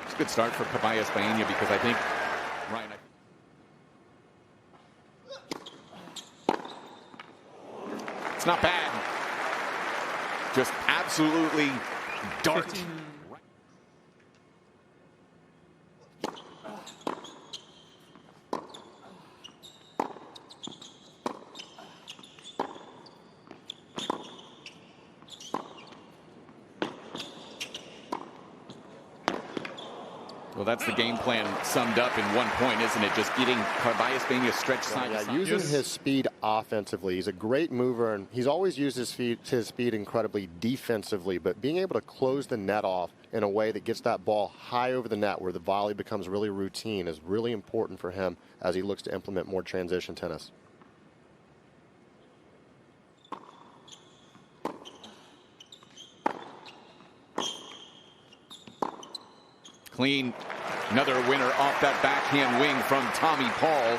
It's a good start for Carballes Baena because I think, Ryan, it's not bad. Just absolutely dark. 15. Well, that's the game plan summed up in 1 point, isn't it? Just getting Carballes Baena stretched side to side. Using his speed offensively. He's a great mover, and he's always used his speed incredibly defensively, but being able to close the net off in a way that gets that ball high over the net where the volley becomes really routine is really important for him as he looks to implement more transition tennis. Clean, another winner off that backhand wing from T.Paul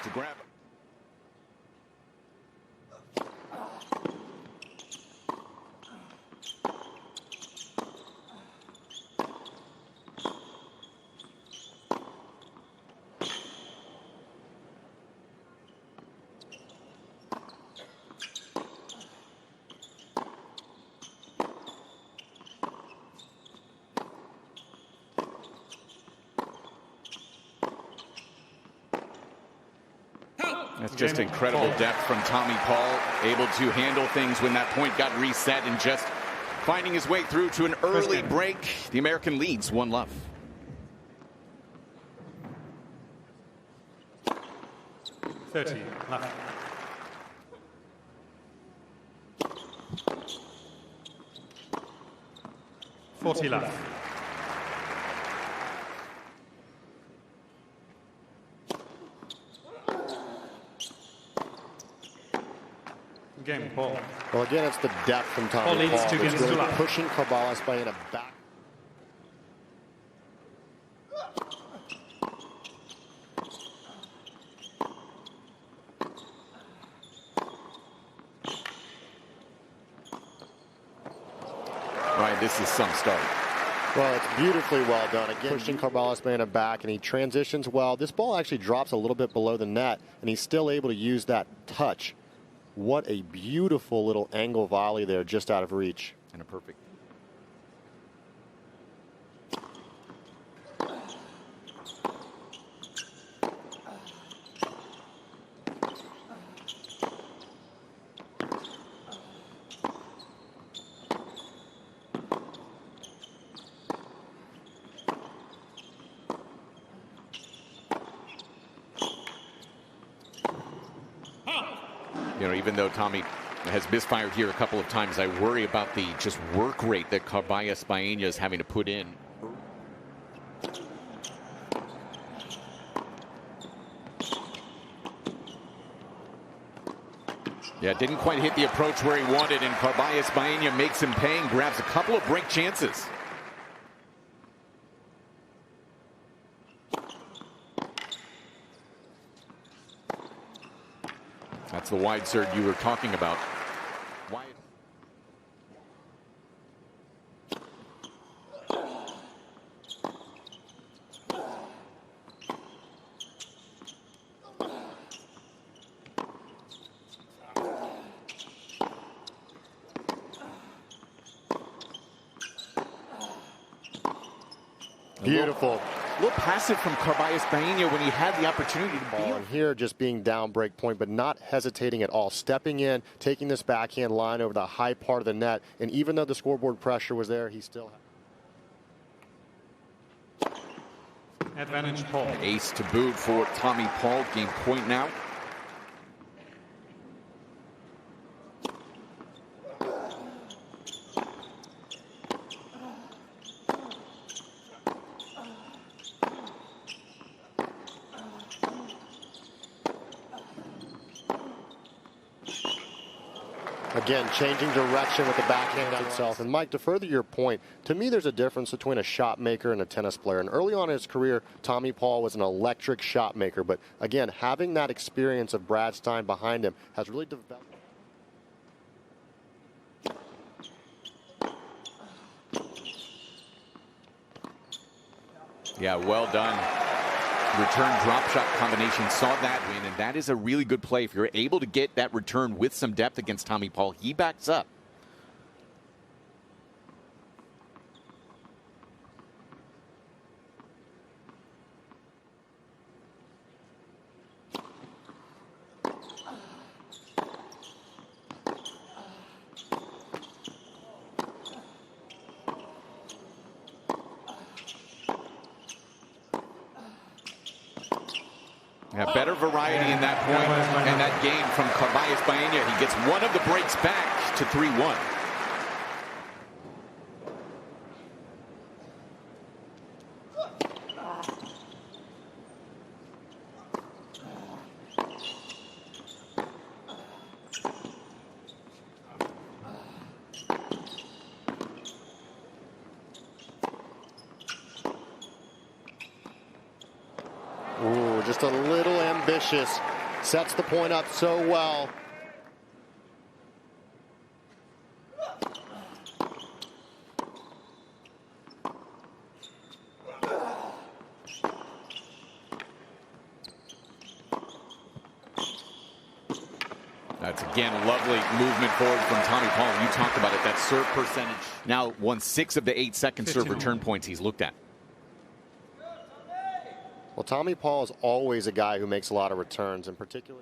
to grab it. That's just incredible depth from T.Paul, able to handle things when that point got reset and just finding his way through to an early break. The American leads 1-love. Left. 40 left. Game, Paul. Well, again, it's the depth from T.Paul that's really pushing Carballes Baena back. Right, this is some start. Well, it's beautifully well done. Again, pushing Carballes Baena back, and he transitions well. This ball actually drops a little bit below the net, and he's still able to use that touch. What a beautiful little angle volley there, just out of reach. And a perfect. You know, even though Tommy has misfired here a couple of times, I worry about the just work rate that Carballes Baena is having to put in. Yeah, didn't quite hit the approach where he wanted, and Carballes Baena makes him pay and grabs a couple of break chances. That's the wide serve you were talking about. Wide. Beautiful. A little passive from Carballes Baena when he had the opportunity to be on here, just being down break point, but not hesitating at all. Stepping in, taking this backhand line over the high part of the net, and even though the scoreboard pressure was there, he still had advantage, Paul. Ace to boot for T.Paul. Game point now. Again, changing direction with the backhand on itself. And Mike, to further your point, to me there's a difference between a shot maker and a tennis player. And early on in his career, T.Paul was an electric shot maker. But again, having that experience of Brad Stein behind him has really developed. Yeah, well done. Return drop shot combination, saw that win, and that is a really good play. If you're able to get that return with some depth against Tommy Paul, he backs up. Yeah, better variety in that point, and that game from Carballes Baena. He gets one of the breaks back to 3-1. Ooh, just a little ambitious. Sets the point up so well. That's, again, a lovely movement forward from Tommy Paul. You talked about it, that serve percentage. Now won 6 of the 8 second serve return points he's looked at. Well, Tommy Paul is always a guy who makes a lot of returns, in particular.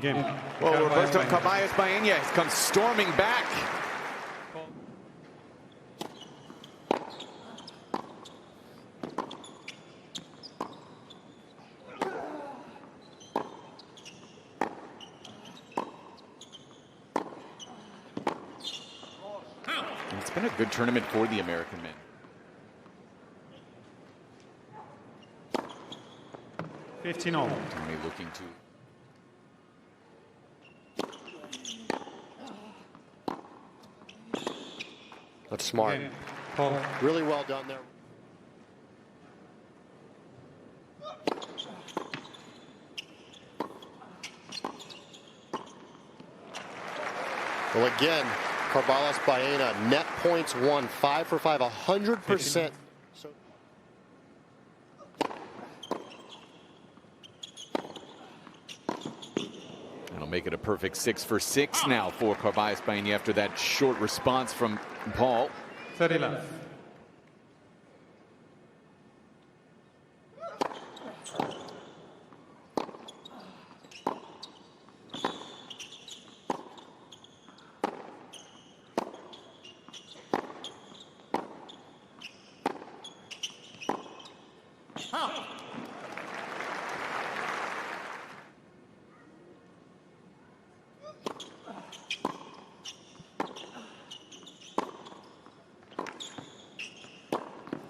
Game. Well, Roberto Carballes Baena has come storming back. It's been a good tournament for the American men. 15-all. Tommy looking to... That's smart. Paul. Really well done there. Well, again, Carballes Baena, net points won, 5 for 5, 100%. That'll make it a perfect 6 for 6 now for Carballes Baena after that short response from Paul. 30 left.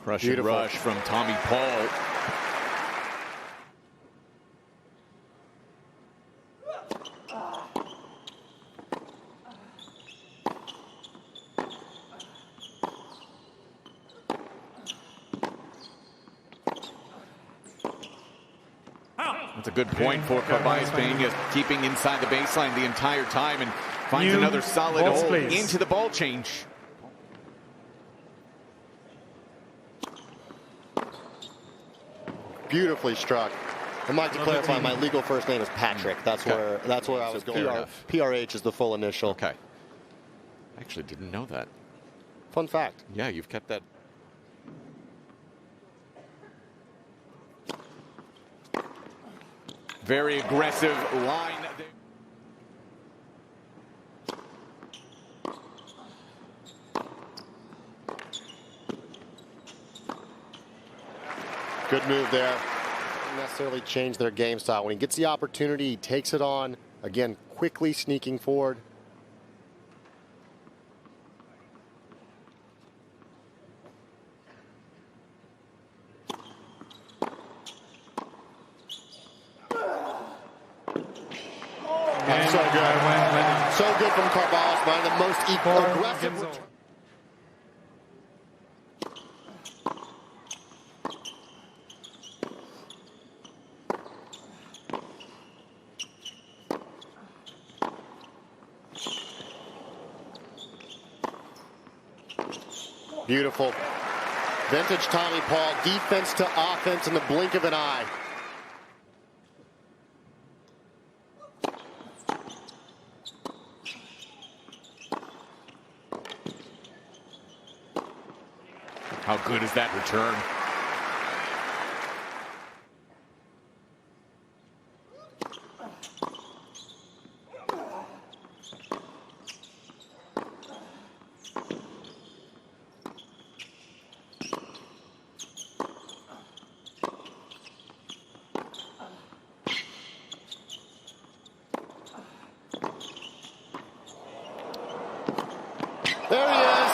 Crush and rush from Tommy Paul. That's a good point for Carballes Baena, keeping inside the baseline the entire time and finds another solid hole into the ball change. Beautifully struck. I'd like to clarify, my legal first name is Patrick. That's where I was going. PRH is the full initial. Okay. I actually didn't know that. Fun fact. Yeah, you've kept that. Very aggressive line. Good move there. Doesn't necessarily change their game style. When he gets the opportunity, he takes it on. Again, quickly sneaking forward. That's so good. So good from Carballes Baena, the most aggressive return. Beautiful. Vintage Tommy Paul, defense to offense in the blink of an eye. How good is that return? There he is.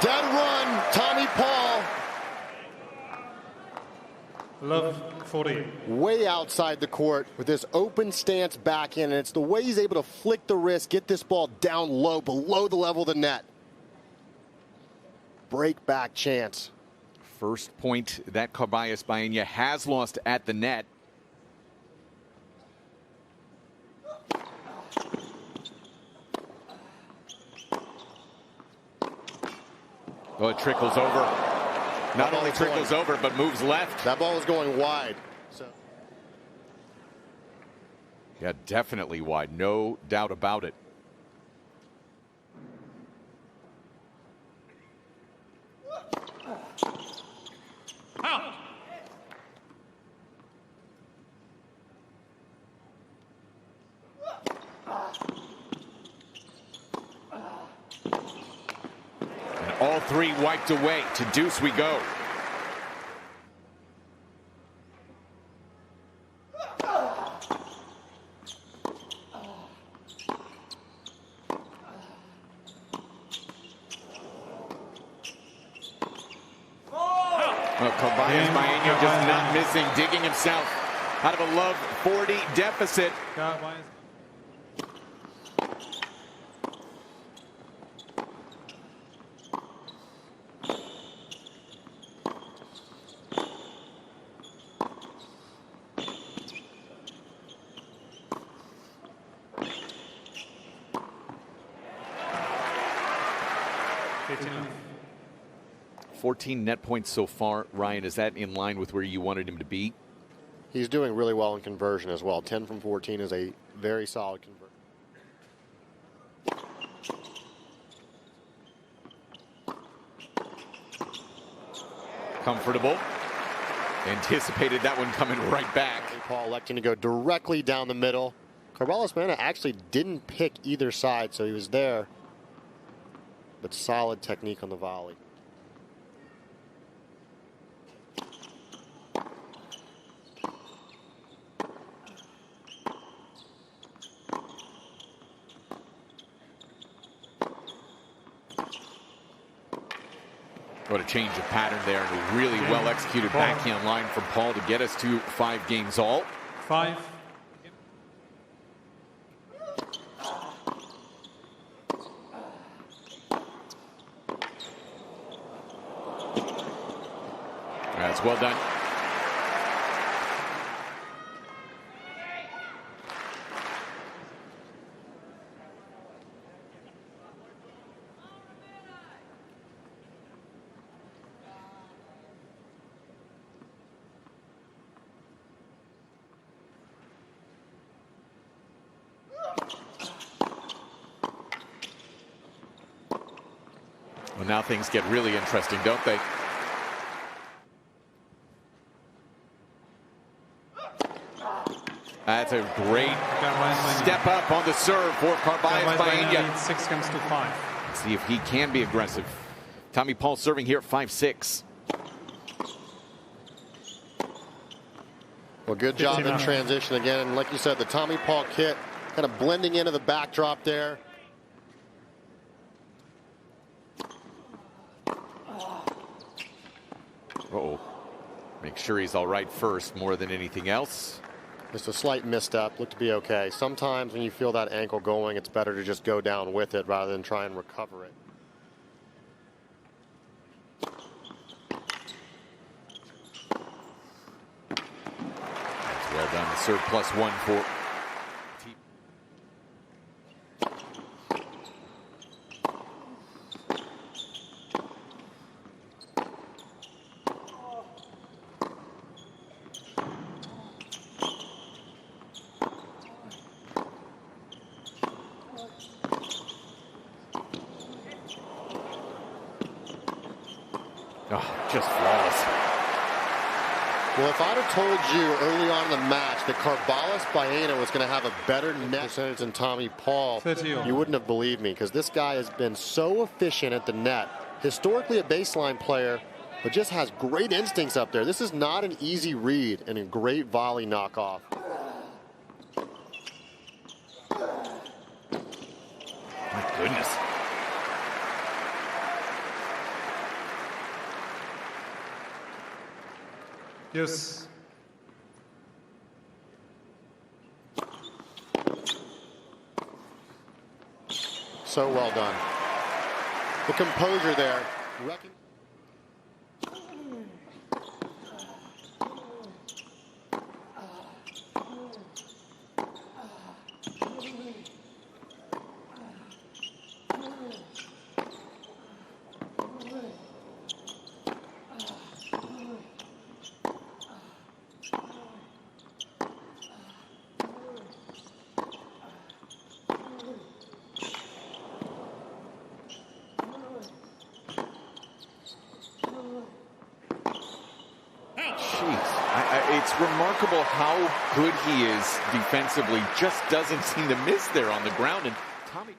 Dead run, Tommy Paul. Love 40. Way outside the court with this open stance backhand, and it's the way he's able to flick the wrist, get this ball down low, below the level of the net. Break back chance. First point that Carballes Baena has lost at the net. Oh, it trickles over. Not only trickles over, but moves left. That ball was going wide. Yeah, definitely wide. No doubt about it. Out. All three wiped away. To deuce we go. Carballes Baena just not missing, digging himself out of a love 40 deficit. Carballes. Enough. 14 net points so far. Ryan, is that in line with where you wanted him to be? He's doing really well in conversion as well. 10 from 14 is a very solid conversion. Comfortable. Anticipated that one coming right back. T.Paul electing to go directly down the middle. Carballes Baena actually didn't pick either side, so he was there. But solid technique on the volley. What a change of pattern there, and a really well executed backhand line from Paul to get us to 5 games all. 5. That's well done. Well, now things get really interesting, don't they? That's a great step up on the serve for Carballes Baena. 6 comes to 5. Let's see if he can be aggressive. Tommy Paul serving here at 5-6. Well, good job in transition again. And like you said, the Tommy Paul kit kind of blending into the backdrop there. Uh-oh. Make sure he's all right first more than anything else. Just a slight misstep. Looked to be okay. Sometimes when you feel that ankle going, it's better to just go down with it rather than try and recover it. That's well done. The serve +1 for just flawless. Well, if I'd have told you early on in the match that Carballes Baena was going to have a better net percentage than Tommy Paul, you wouldn't have believed me, because this guy has been so efficient at the net. Historically a baseline player, but just has great instincts up there. This is not an easy read and a great volley knockoff. My goodness. Yes. So well done. The composure there. It's remarkable how good he is defensively. Just doesn't seem to miss there on the ground. And Tommy.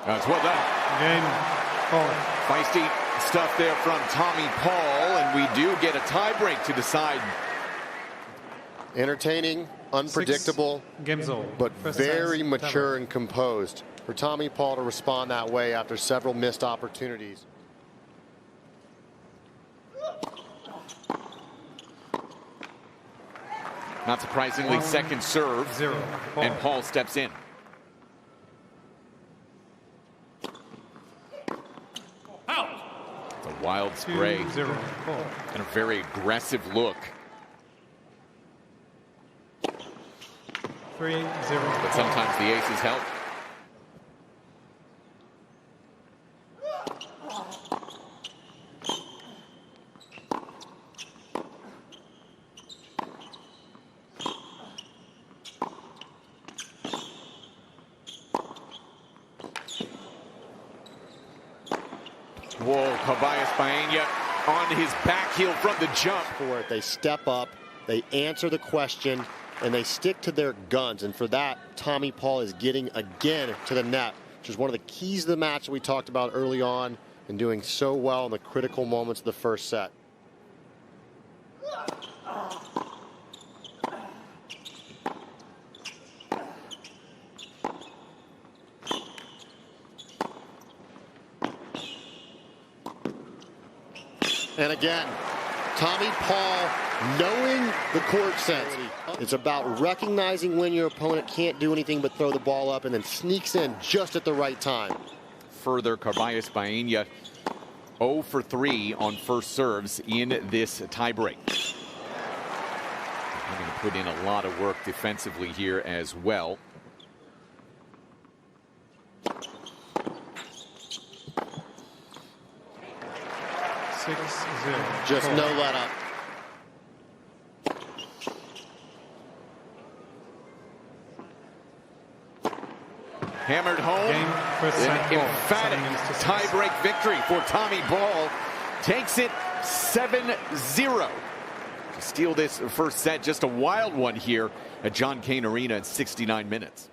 That's well done. Game point. Feisty stuff there from Tommy Paul, and we do get a tiebreak to decide. Entertaining, unpredictable, but very mature and composed. For Tommy Paul to respond that way after several missed opportunities. Not surprisingly, second serve, and Paul steps in. It's a wild spray and a very aggressive look. 3-0. But sometimes the aces help. Whoa, Carballes Baena on his back heel from the jump. For it, they step up, they answer the question, and they stick to their guns. And for that, Tommy Paul is getting again to the net, which is one of the keys to the match that we talked about early on, and doing so well in the critical moments of the first set. And again, Tommy Paul knowing the court sense. It's about recognizing when your opponent can't do anything but throw the ball up, and then sneaks in just at the right time. Further, Carballes Baena 0 for 3 on first serves in this tiebreak. I'm going to put in a lot of work defensively here as well. Just no let up. Hammered home. An emphatic tiebreak victory for Tommy Paul. Takes it 7-0. To steal this first set, just a wild one here at Cain Arena in 69 minutes.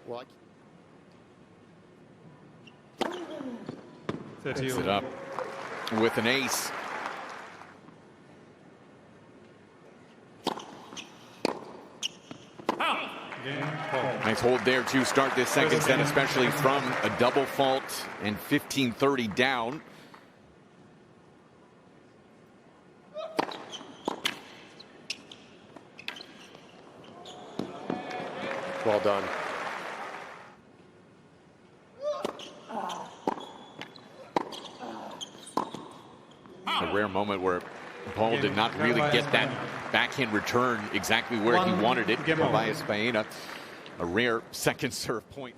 Picks it up with an ace. Nice hold there to start this second set, especially from a double fault and 15-30 down. Well done. A rare moment where Paul did not really get that backhand return exactly where he wanted it. Carballes Baena A rare second serve point.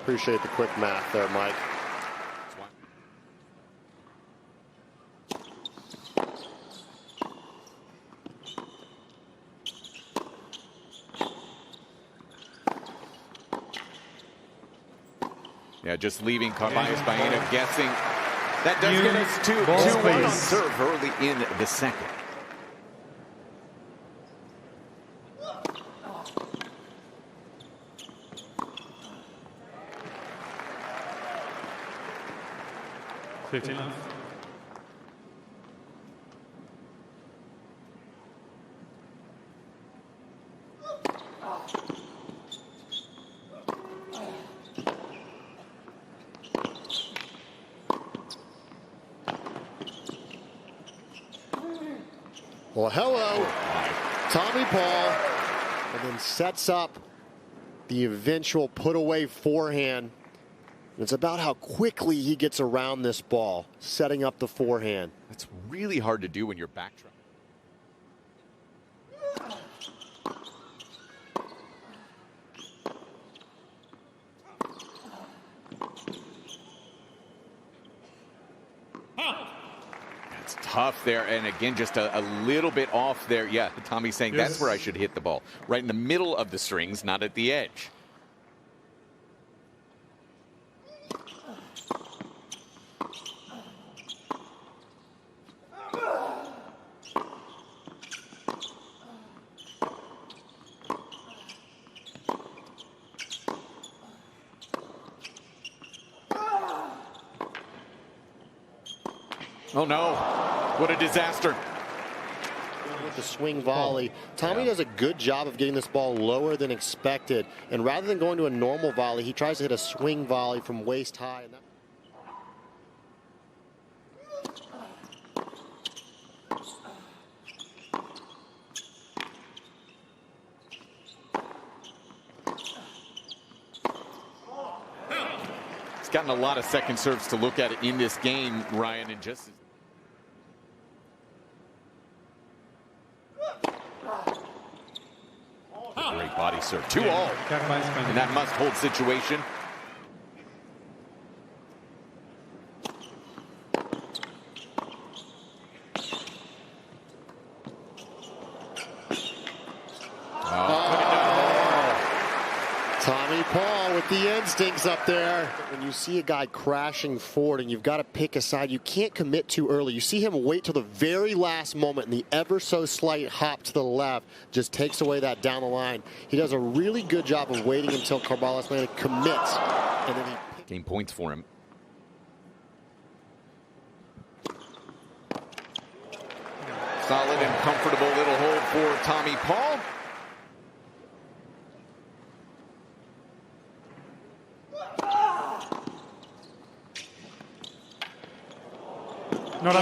Appreciate the quick math there, Mike. Yeah, just leaving Carballes Baena guessing. That does get us to 2-1 on serve early in the second. Well, hello, T.Paul, and then sets up the eventual put-away forehand. It's about how quickly he gets around this ball, setting up the forehand. That's really hard to do when you're backtracking. That's tough there, and again, just a little bit off there. Yeah, Tommy's saying that's where I should hit the ball. Right in the middle of the strings, not at the edge. Oh no, what a disaster. With the swing volley, Tommy does a good job of getting this ball lower than expected. And rather than going to a normal volley, he tries to hit a swing volley from waist high. And He's gotten a lot of second serves to look at in this game, Ryan, and just great body serve. 2-all in that must-hold situation. T.Paul with the instincts up there. When you see a guy crashing forward and you've got to pick a side, you can't commit too early. You see him wait till the very last moment, and the ever so slight hop to the left just takes away that down the line. He does a really good job of waiting until Carballes Baena commits, and then he game points for him. Solid and comfortable little hold for T.Paul. No.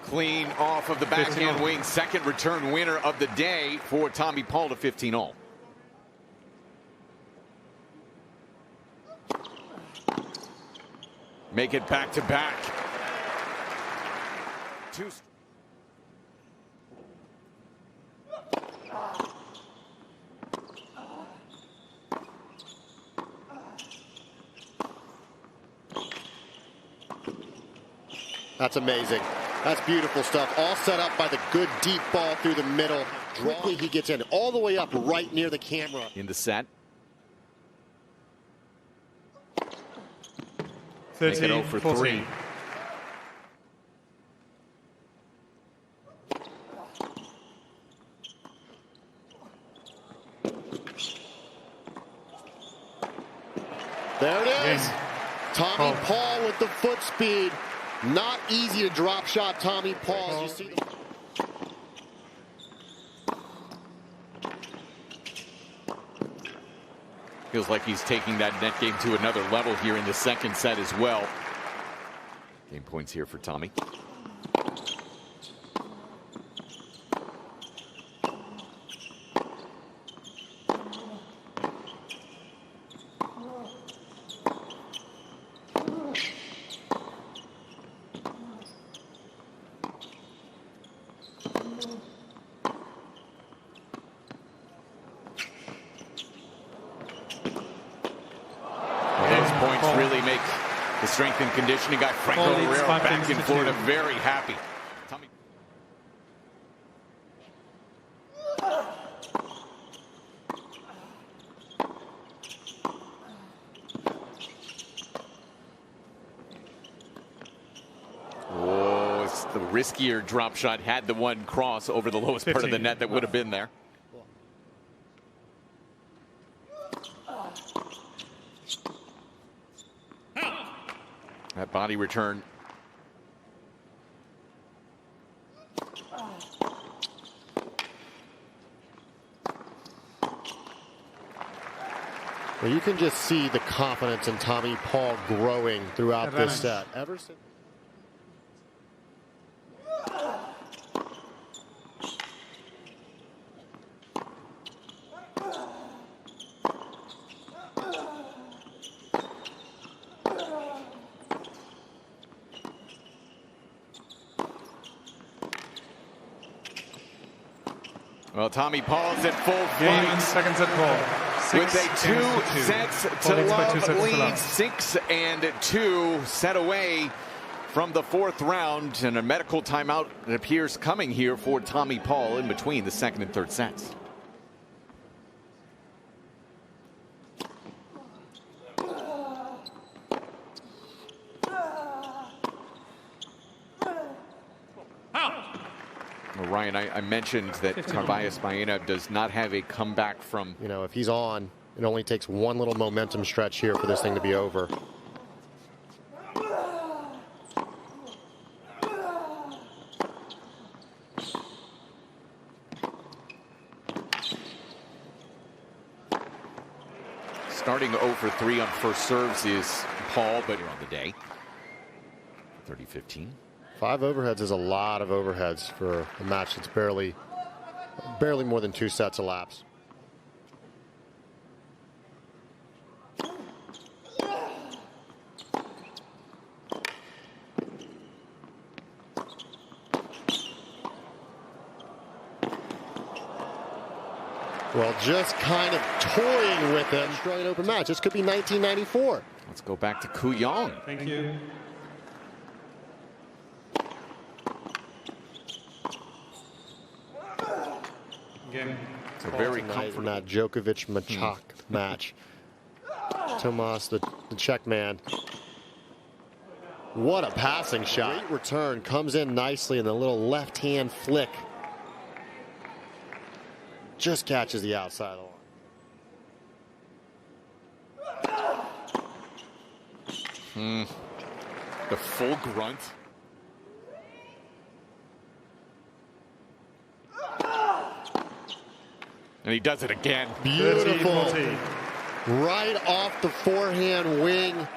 Clean off of the backhand wing. Second return winner of the day for T.Paul to 15-all. Make it back-to-back. That's amazing. That's beautiful stuff. All set up by the good deep ball through the middle. Quickly he gets in all the way up right near the camera. In the set. 13, Make it 0 for 3. There it is. T.Paul with the foot speed. Not easy to drop shot T.Paul. As you see Feels like he's taking that net game to another level here in the second set as well. Game points here for Tommy. really make the strength and conditioning guy Franco Herrera back in Florida very happy. Tommy. Oh, it's the riskier drop shot. Had the one cross over the lowest part of the net that would have been there. That body return. Well, you can just see the confidence in Tommy Paul growing throughout this set. Ever since. Well, Tommy Paul's at full flight. Second set ball. With a 2 sets to love lead, 6-2 set away from the 4th round, and a medical timeout, it appears, coming here for Tommy Paul in between the 2nd and 3rd sets. Well, Ryan, I mentioned that Carballes Baena does not have a comeback from. You know, if he's on, it only takes one little momentum stretch here for this thing to be over. Starting 0 for 3 on first serves is Paul, but you're on the day. 30-15. 5 overheads is a lot of overheads for a match that's barely more than 2 sets elapsed. Well, just kind of toying with him. Australian Open match. This could be 1994. Let's go back to Kooyong. Thank you. It's a very comfortable in that Djokovic-Machak match. Tomas, the Czech man. What a passing shot. Great return, comes in nicely, and a little left-hand flick just catches the outside of the line. The full grunt. And he does it again. Beautiful. 30. Right off the forehand wing.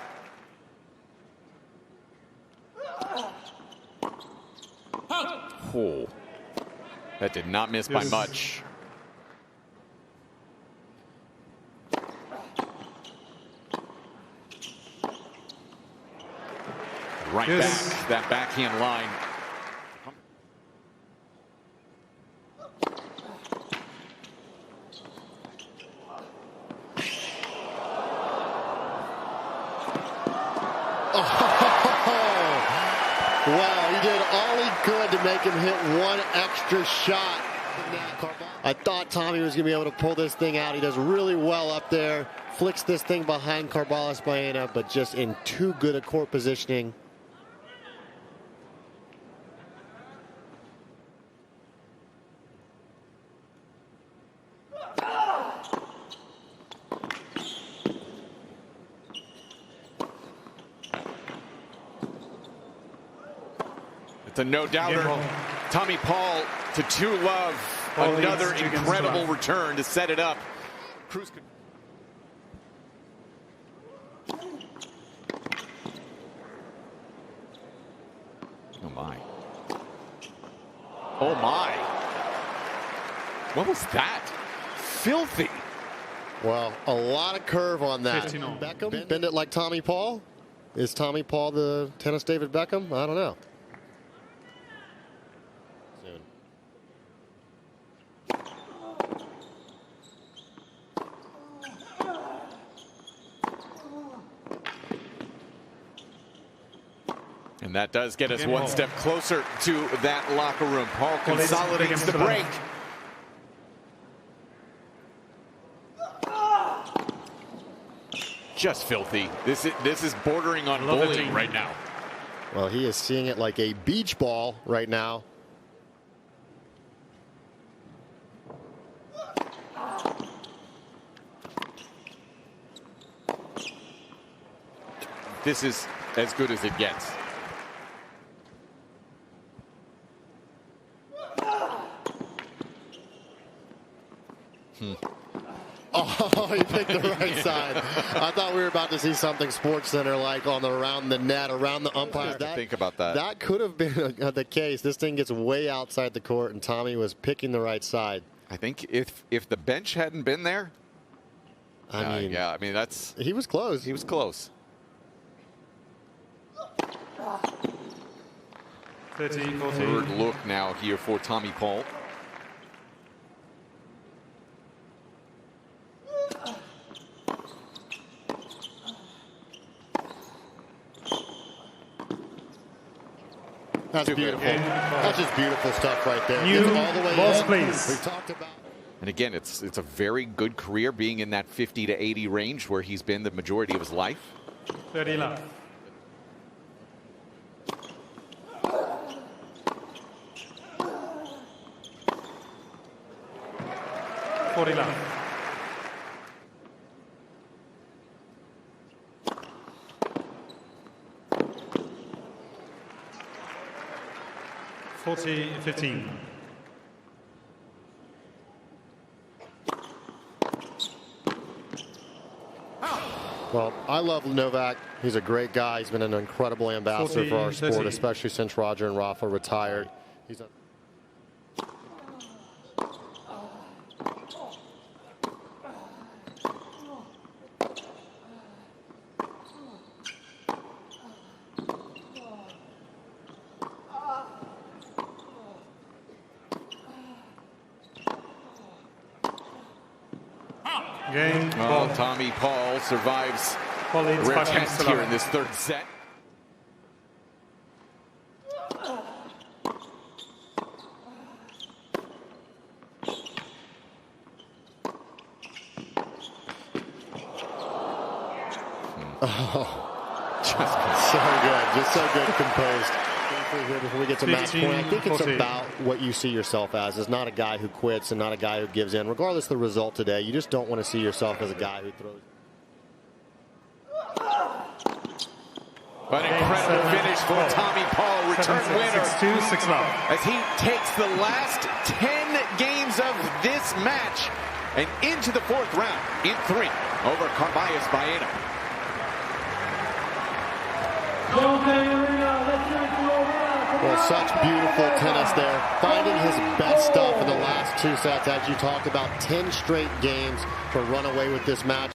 Oh, that did not miss by much. Right back, that backhand line. Wow, he did all he could to make him hit one extra shot. I thought Tommy was going to be able to pull this thing out. He does really well up there. Flicks this thing behind Carballes Baena, but just in too good a court positioning. It's a no-doubter. Tommy Paul to 2-love. Another incredible return to set it up. Cruz. Oh my. Oh my. What was that? Filthy. Well, a lot of curve on that. Beckham, bend it like Tommy Paul. Is Tommy Paul the tennis David Beckham? I don't know. And that does get us one step closer to that locker room. Paul consolidates the break. Just filthy. This is bordering on bullying right now. Well, he is seeing it like a beach ball right now. This is as good as it gets. Oh, he picked the right side. I thought we were about to see something Sports Center like on around the net, around the umpire. Think about that. That could have been the case. This thing gets way outside the court, and Tommy was picking the right side. I think if the bench hadn't been there, I mean that's he was close. He was close. 30-14. Third look now here for T.Paul. That's beautiful. That's just beautiful stuff right there. New all the way balls, in. please. We talked about. And again, it's a very good career being in that 50 to 80 range where he's been the majority of his life. 30 left. $40 left. $40-15. Well, I love Novak. He's a great guy. He's been an incredible ambassador for our sport, especially since Roger and Rafa retired. He's a Game. Well, T.Paul survives a rare test here in this third set. Oh, just so good composed. Before we get to match point, I think it's about what you see yourself as. It's not a guy who quits and not a guy who gives in. Regardless of the result today, you just don't want to see yourself as a guy who throws. An incredible finish for T.Paul, return winner, 6-2, 6 love. as he takes the last 10 games of this match and into the fourth round in 3 over Carballes Baena. Well, such beautiful tennis there. Finding his best stuff in the last 2 sets, as you talked about, 10 straight games to run away with this match.